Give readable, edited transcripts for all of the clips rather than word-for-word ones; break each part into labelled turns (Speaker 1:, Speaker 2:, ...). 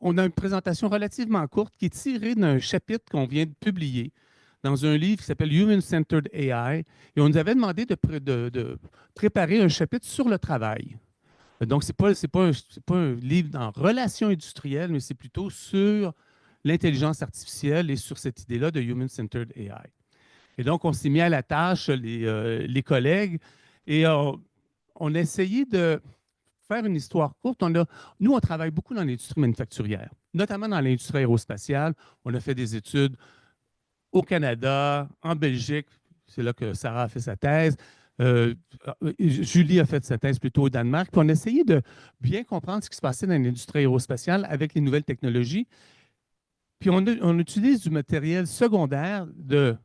Speaker 1: On a une présentation relativement courte qui est tirée d'un chapitre qu'on vient de publier dans un livre qui s'appelle Human-Centered AI. Et on nous avait demandé de préparer un chapitre sur le travail. Donc, c'est pas un livre en relations industrielles, mais c'est plutôt sur l'intelligence artificielle et sur cette idée-là de Human-Centered AI. Et donc, on s'est mis à la tâche, les collègues, et on a essayé de faire une histoire courte. Nous, on travaille beaucoup dans l'industrie manufacturière, notamment dans l'industrie aérospatiale. On a fait des études au Canada, en Belgique, c'est là que Sarah a fait sa thèse. Julie a fait sa thèse plutôt au Danemark. Puis on a essayé de bien comprendre ce qui se passait dans l'industrie aérospatiale avec les nouvelles technologies. Puis on utilise du matériel secondaire de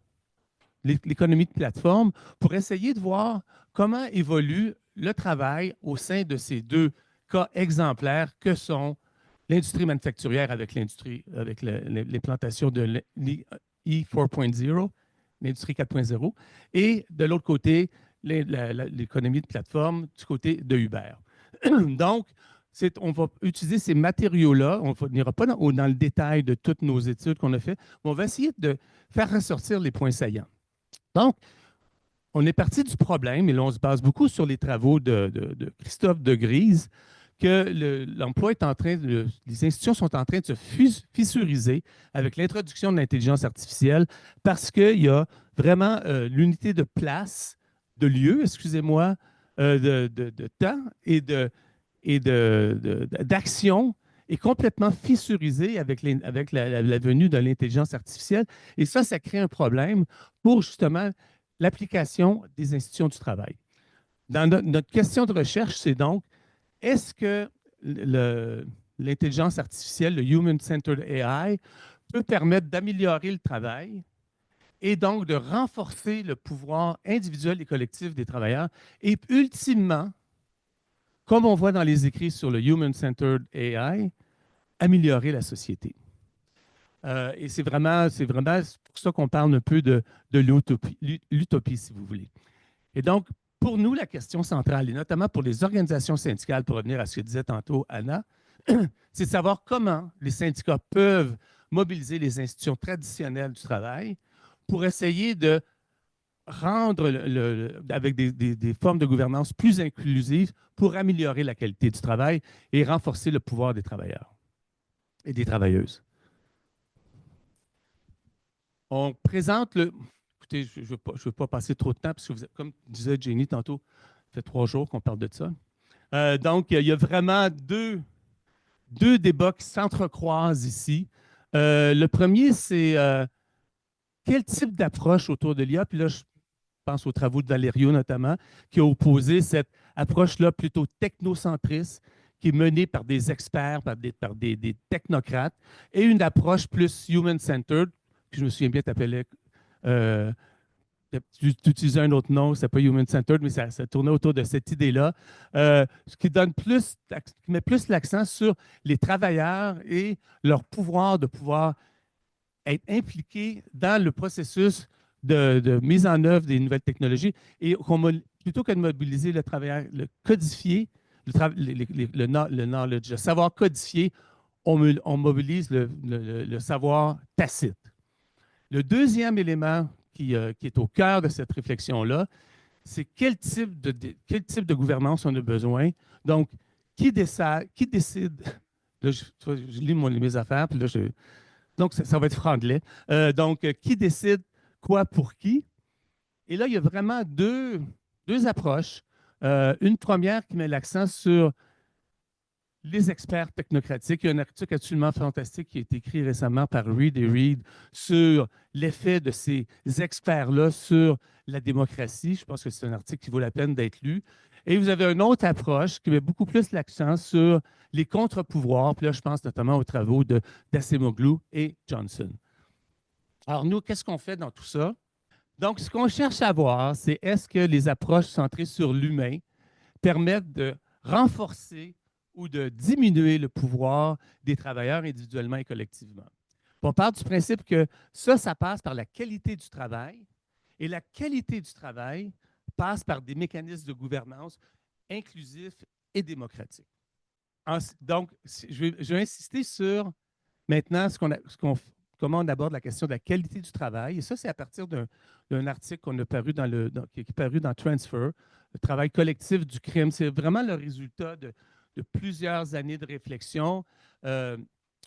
Speaker 1: l'économie de plateforme pour essayer de voir comment évolue le travail au sein de ces deux cas exemplaires que sont l'industrie manufacturière avec l'implantation de l'E 4.0, l'industrie 4.0, et de l'autre côté, l'économie de plateforme du côté de Uber. Donc, on va utiliser ces matériaux-là. On n'ira pas dans le détail de toutes nos études qu'on a faites, mais on va essayer de faire ressortir les points saillants. Donc, on est parti du problème, et là, on se base beaucoup sur les travaux de Christophe de Grise, que l'emploi est en train les institutions sont en train de se fissuriser avec l'introduction de l'intelligence artificielle parce qu'il y a vraiment l'unité de place, de lieu, excusez-moi, de temps et d'action est complètement fissurisée avec la venue de l'intelligence artificielle. Et ça crée un problème pour justement l'application des institutions du travail. Dans notre question de recherche, c'est donc, est-ce que l'intelligence artificielle, le Human-Centered AI, peut permettre d'améliorer le travail et donc de renforcer le pouvoir individuel et collectif des travailleurs et ultimement, comme on voit dans les écrits sur le Human-Centered AI, améliorer la société. Et c'est vraiment pour ça qu'on parle un peu de l'utopie, si vous voulez. Et donc, pour nous, la question centrale, et notamment pour les organisations syndicales, pour revenir à ce que disait tantôt Anna, c'est de savoir comment les syndicats peuvent mobiliser les institutions traditionnelles du travail pour essayer de rendre, avec des formes de gouvernance plus inclusives pour améliorer la qualité du travail et renforcer le pouvoir des travailleurs et des travailleuses. On présente le... Écoutez, je ne veux pas passer trop de temps, parce que, comme disait Jenny tantôt, ça fait 3 jours qu'on parle de ça. Donc, il y a vraiment deux débats qui s'entrecroisent ici. Le premier, c'est quel type d'approche autour de l'IA? Puis là, je pense aux travaux de Valerio notamment, qui a opposé cette approche-là plutôt technocentriste, qui est menée par des experts, par des technocrates, et une approche plus human-centered, puis je me souviens bien, tu utilisais un autre nom, c'est pas human-centered, mais ça tournait autour de cette idée-là, ce qui met plus l'accent sur les travailleurs et leur pouvoir de pouvoir être impliqués dans le processus de mise en œuvre des nouvelles technologies et plutôt que de mobiliser le travailleur, le codifier, le knowledge, le savoir codifié, on mobilise le savoir tacite. Le deuxième élément qui est au cœur de cette réflexion-là, c'est quel type de gouvernance on a besoin. Donc, qui décide là, je lis mes affaires, puis là, donc ça va être franglais. Donc, qui décide quoi pour qui? Et là, il y a vraiment deux approches. Une première qui met l'accent sur les experts technocratiques. Il y a un article absolument fantastique qui a été écrit récemment par Reed et Reed sur l'effet de ces experts-là sur la démocratie. Je pense que c'est un article qui vaut la peine d'être lu. Et vous avez une autre approche qui met beaucoup plus l'accent sur les contre-pouvoirs. Puis là, je pense notamment aux travaux d'Acemoglu et Johnson. Alors, nous, qu'est-ce qu'on fait dans tout ça? Donc, ce qu'on cherche à voir, c'est est-ce que les approches centrées sur l'humain permettent de renforcer ou de diminuer le pouvoir des travailleurs individuellement et collectivement. On part du principe que ça passe par la qualité du travail, et la qualité du travail passe par des mécanismes de gouvernance inclusifs et démocratiques. Donc, je vais insister sur maintenant comment on aborde la question de la qualité du travail. Et ça, c'est à partir d'un article qu'on a paru qui est paru dans Transfer, le travail collectif du crime. C'est vraiment le résultat de plusieurs années de réflexion euh,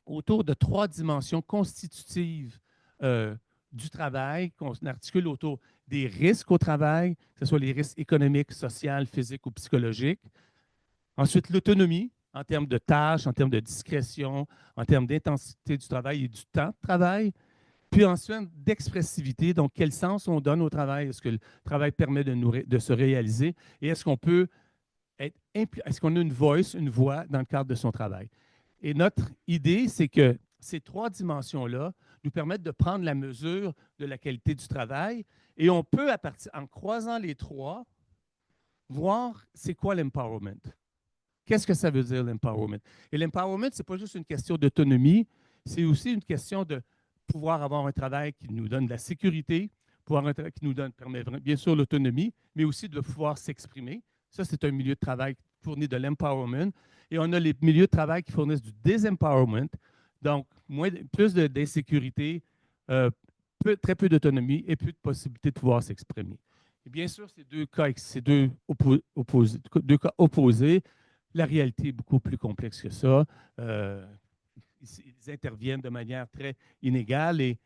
Speaker 1: autour de trois dimensions constitutives euh, du travail, qu'on articule autour des risques au travail, que ce soit les risques économiques, sociaux, physiques ou psychologiques. Ensuite, l'autonomie en termes de tâches, en termes de discrétion, en termes d'intensité du travail et du temps de travail. Puis ensuite, d'expressivité, donc quel sens on donne au travail? Est-ce que le travail permet de se réaliser? Et est-ce qu'on peut est-ce qu'on a une voix dans le cadre de son travail? Et notre idée, c'est que ces trois dimensions-là nous permettent de prendre la mesure de la qualité du travail et on peut, en croisant les trois, voir c'est quoi l'empowerment. Qu'est-ce que ça veut dire l'empowerment? Et l'empowerment, ce n'est pas juste une question d'autonomie, c'est aussi une question de pouvoir avoir un travail qui nous donne de la sécurité, pouvoir un travail qui nous permet bien sûr l'autonomie, mais aussi de pouvoir s'exprimer. Ça, c'est un milieu de travail qui fournit de l'empowerment. Et on a les milieux de travail qui fournissent du désempowerment, donc plus d'insécurité, très peu d'autonomie et peu de possibilité de pouvoir s'exprimer. Et bien sûr, ces deux cas opposés, la réalité est beaucoup plus complexe que ça. Euh, ils interviennent de manière très inégale et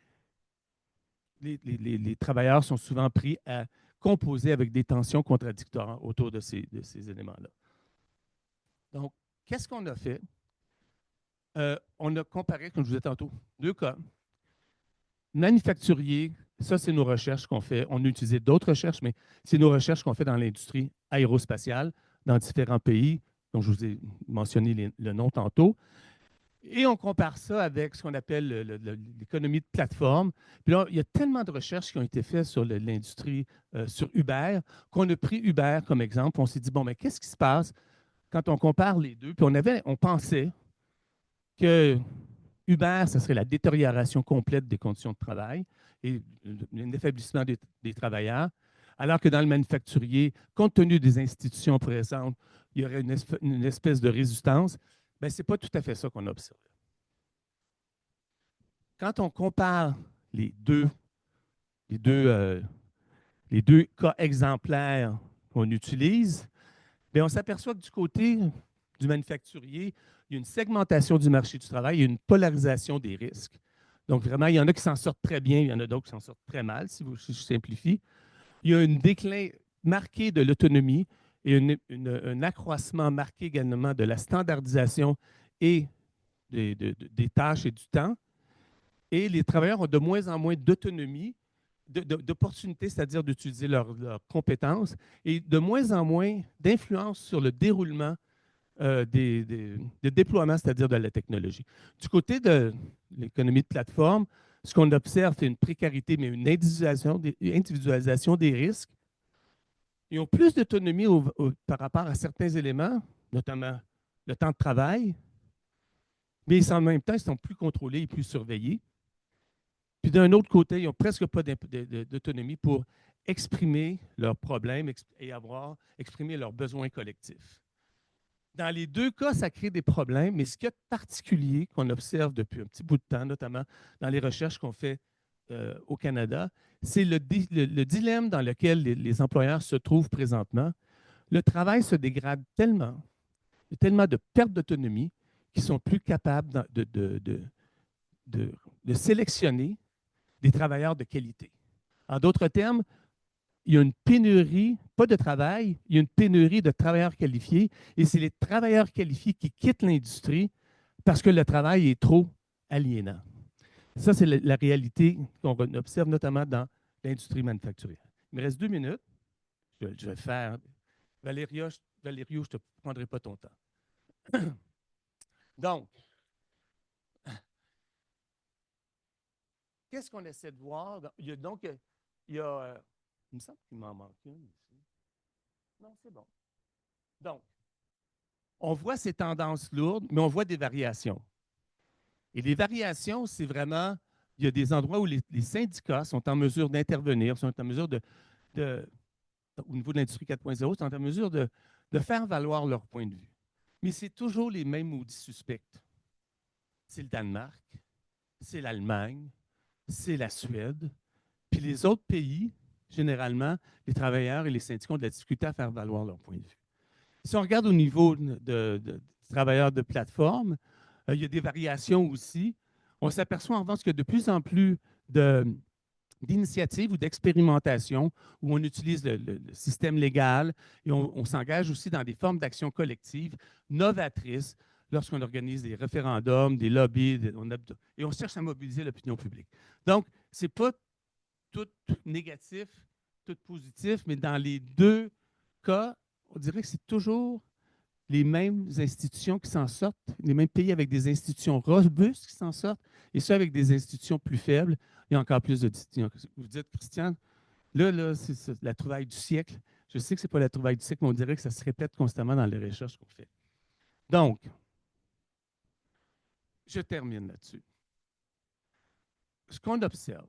Speaker 1: les travailleurs sont souvent pris à composer avec des tensions contradictoires autour de ces éléments-là. Donc, qu'est-ce qu'on a fait? On a comparé, comme je vous disais tantôt, deux cas. Manufacturier, ça, c'est nos recherches qu'on fait. On a utilisé d'autres recherches, mais c'est nos recherches qu'on fait dans l'industrie aérospatiale dans différents pays, dont je vous ai mentionné le nom tantôt. Et on compare ça avec ce qu'on appelle l'économie de plateforme. Puis là, il y a tellement de recherches qui ont été faites sur l'industrie, sur Uber, qu'on a pris Uber comme exemple. On s'est dit, bon, mais qu'est-ce qui se passe quand on compare les deux? Puis on pensait que Uber, ce serait la détérioration complète des conditions de travail et l'affaiblissement des travailleurs, alors que dans le manufacturier, compte tenu des institutions présentes, il y aurait une espèce de résistance. Bien, ce n'est pas tout à fait ça qu'on a observé. Quand on compare les deux, les deux, euh, les deux cas exemplaires qu'on utilise, bien, on s'aperçoit que du côté du manufacturier, il y a une segmentation du marché du travail, il y a une polarisation des risques. Donc, vraiment, il y en a qui s'en sortent très bien, il y en a d'autres qui s'en sortent très mal, si je simplifie. Il y a un déclin marqué de l'autonomie et un accroissement marqué également de la standardisation et des tâches et du temps. Et les travailleurs ont de moins en moins d'autonomie, d'opportunités, c'est-à-dire d'utiliser leurs compétences, et de moins en moins d'influence sur le déroulement des déploiements, c'est-à-dire de la technologie. Du côté de l'économie de plateforme, ce qu'on observe, c'est une précarité, mais une individualisation des risques. Ils ont plus d'autonomie par rapport à certains éléments, notamment le temps de travail, mais en même temps, ils sont plus contrôlés et plus surveillés. Puis d'un autre côté, ils n'ont presque pas d'autonomie pour exprimer leurs problèmes et exprimer leurs besoins collectifs. Dans les deux cas, ça crée des problèmes, mais ce qui est particulier qu'on observe depuis un petit bout de temps, notamment dans les recherches qu'on fait au Canada, c'est le dilemme dans lequel les employeurs se trouvent présentement. Le travail se dégrade tellement, il y a tellement de perte d'autonomie qu'ils sont plus capables de sélectionner des travailleurs de qualité. En d'autres termes, il y a une pénurie, pas de travail, il y a une pénurie de travailleurs qualifiés et c'est les travailleurs qualifiés qui quittent l'industrie parce que le travail est trop aliénant. Ça, c'est la réalité qu'on observe notamment dans l'industrie manufacturière. Il me reste 2 minutes. Je vais faire. Valério, je ne te prendrai pas ton temps. Donc, qu'est-ce qu'on essaie de voir? Il me semble qu'il m'en manque une ici. Non, c'est bon. Donc, on voit ces tendances lourdes, mais on voit des variations. Et les variations, c'est vraiment, il y a des endroits où les syndicats sont en mesure d'intervenir, sont en mesure au niveau de l'industrie 4.0, sont en mesure de faire valoir leur point de vue. Mais c'est toujours les mêmes maudits suspects. C'est le Danemark, c'est l'Allemagne, c'est la Suède. Puis les autres pays, généralement, les travailleurs et les syndicats ont de la difficulté à faire valoir leur point de vue. Si on regarde au niveau de travailleurs de plateforme, il y a des variations aussi. On s'aperçoit en revanche qu'il y a de plus en plus d'initiatives ou d'expérimentations où on utilise le système légal et on s'engage aussi dans des formes d'action collective novatrices lorsqu'on organise des référendums, des lobbies, et on cherche à mobiliser l'opinion publique. Donc, ce n'est pas tout négatif, tout positif, mais dans les deux cas, on dirait que c'est toujours les mêmes institutions qui s'en sortent, les mêmes pays avec des institutions robustes qui s'en sortent, et ceux avec des institutions plus faibles, il y a encore plus de... Vous dites, Christian, là c'est la trouvaille du siècle. Je sais que ce n'est pas la trouvaille du siècle, mais on dirait que ça se répète constamment dans les recherches qu'on fait. Donc, je termine là-dessus. Ce qu'on observe,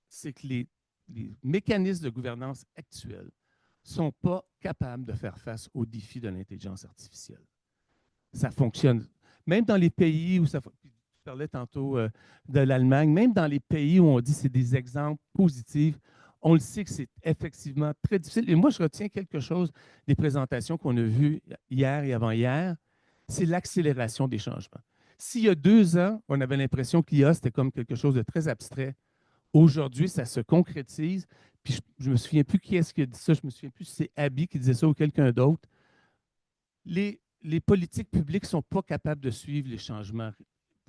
Speaker 1: c'est que les mécanismes de gouvernance actuels ne sont pas capables de faire face aux défis de l'intelligence artificielle. Ça fonctionne. Même dans les pays où ça... Tu parlais tantôt de l'Allemagne, même dans les pays où on dit que c'est des exemples positifs, on le sait que c'est effectivement très difficile. Et moi, je retiens quelque chose des présentations qu'on a vues hier et avant-hier, c'est l'accélération des changements. S'il y a 2 ans, on avait l'impression que l'IA, c'était comme quelque chose de très abstrait, aujourd'hui, ça se concrétise. Puis je ne me souviens plus qui est-ce qui a dit ça, je ne me souviens plus si c'est Abby qui disait ça ou quelqu'un d'autre. Les politiques publiques ne sont pas capables de suivre les changements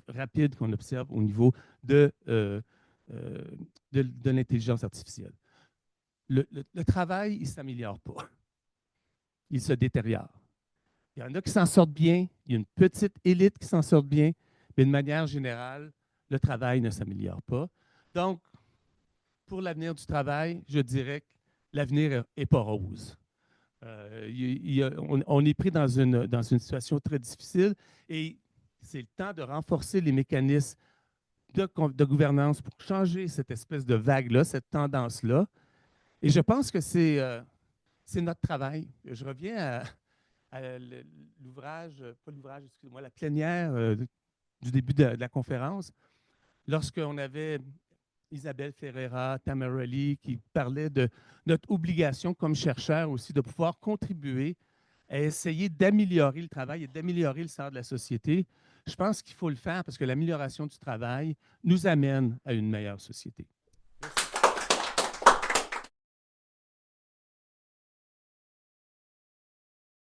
Speaker 1: rapides qu'on observe au niveau de l'intelligence artificielle. Le travail, il ne s'améliore pas. Il se détériore. Il y en a qui s'en sortent bien, il y a une petite élite qui s'en sort bien, mais de manière générale, le travail ne s'améliore pas. Donc, pour l'avenir du travail, je dirais que l'avenir n'est pas rose. On est pris dans une situation très difficile et c'est le temps de renforcer les mécanismes de gouvernance pour changer cette espèce de vague-là, cette tendance-là. Et je pense que c'est notre travail. Je reviens à l'ouvrage, pas l'ouvrage, excusez-moi, la plénière du début de la conférence, lorsqu'on avait Isabelle Ferreira, Tamara Lee, qui parlaient de notre obligation comme chercheurs aussi de pouvoir contribuer à essayer d'améliorer le travail et d'améliorer le sort de la société. Je pense qu'il faut le faire parce que l'amélioration du travail nous amène à une meilleure société.